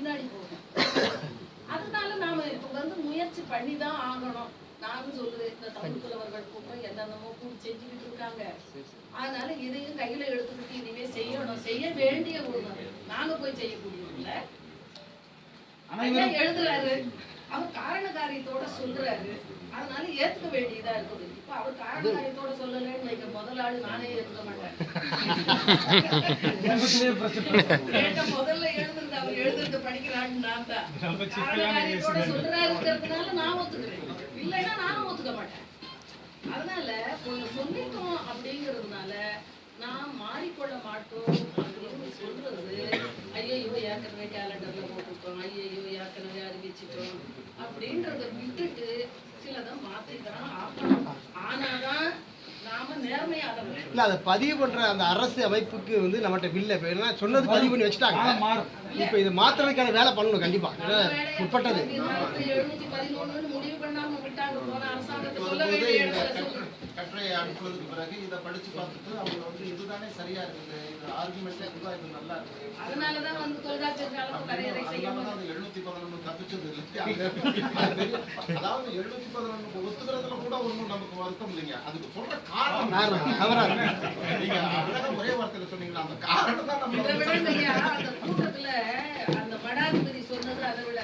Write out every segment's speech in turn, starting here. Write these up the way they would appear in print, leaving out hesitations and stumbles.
பின்னாடி போகும். அதனால நாம இப்ப முயற்சி பண்ணி தான் ஆகணும். நானும் சொல்லுவேன், இந்த தமிழ் புலவர்கள் கூட்டம் என்னென்னமோ கூடி செஞ்சுக்கிட்டு இருக்காங்க. அதனால இதையும் கையில எடுத்துக்கிட்டு இனிமே செய்யணும், செய்ய வேண்டிய ஒண்ணு. நாங்க போய் செய்யக்கூடியவங்கள ஐயா எழுதுறாரு, அவர் காரண காரியத்தோட சொல்றாரு, அதனால ஏத்துக்க வேண்டியதா இருக்குது. இப்ப அவர் காரண காரியத்தோட சொல்லலன்னு வைக்க, முதலாளி நானே ஏத்துக்க மாட்டேன். முதல்ல எழுதுறது அவர் எழுதுறது படிக்கிறான்னு நான் தான் காரண காரியத்தோட சொல்றாருங்கிறதுனால நான் ஒத்துக்கிறேன், இல்லைன்னா நானும் ஒத்துக்க மாட்டேன். அதனால ஒண்ணு சொல்லிட்டோம் அப்படிங்கிறதுனால நான் மாறிக்கொள்ள மாட்டோம் அப்படின்னு சொல்றது, ஐயோ ஏற்கனவே கேலண்டர்ல போட்டுட்டோம், ஐயோ ஏற்கனவே அறிவிச்சிட்டோம் அப்படின்றத விட்டுட்டு சிலதான் மாத்திதான் ஆகணும். ஆனாதான் நாம நேர்மையா இல்ல அதை பதிவு பண்ற அந்த அரசு அமைப்புக்கு நம்மகிட்ட பில்ல சொன்னது பதிவு பண்ணி வச்சுட்டாங்க. இப்ப இது மாத்துறதுக்கான வேலை பண்ணணும் கண்டிப்பா. உட்பட்டது 711 முடிவு பண்ணாம விட்டாங்க. போன அரசாங்கத்தை சொல்ல வேண்டிய கட்டுரை அனுப்புவதற்கு பிறகு இதை படிச்சு பார்த்துட்டு அவங்க இதுதானே சரியா இருக்குது, இது ஆர்குமெண்ட்ல இதுதான் இது நல்லா இருக்கு, அதனாலதான் தொழிலாளர் அளவு கரையறை செய்யணும். 711 தப்பிச்சது இல்லை. அதாவது 711 ஒத்துக்கிறதுல கூட ஒன்றும் நமக்கு வருத்தம் இல்லைங்க. அதுக்கு சொல்ற காரணம் நீங்க அழகா ஒரே வார்த்தையில சொன்னீங்களா, அந்த காரணம் தான் நம்ம இதை விட அந்த கூட்டத்துல அந்த மடாதிபதி சொன்னது அதை விட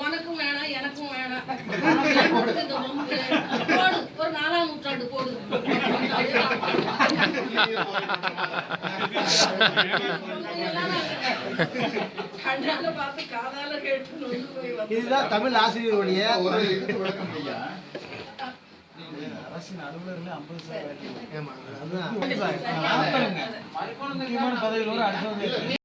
உனக்கும் வேணாம் எனக்கும் வேணாம், இந்த போடு ஒரு 4ஆம் நூற்றாண்டு போடு. பார்த்து காதால கேட்டு இதுதான் தமிழ் ஆசிரியருடைய ஒரு விளக்கம் இல்லையா. அரசின் அலுவலர்கள் 50% முக்கியமான பதவிகளோடு அடுத்தது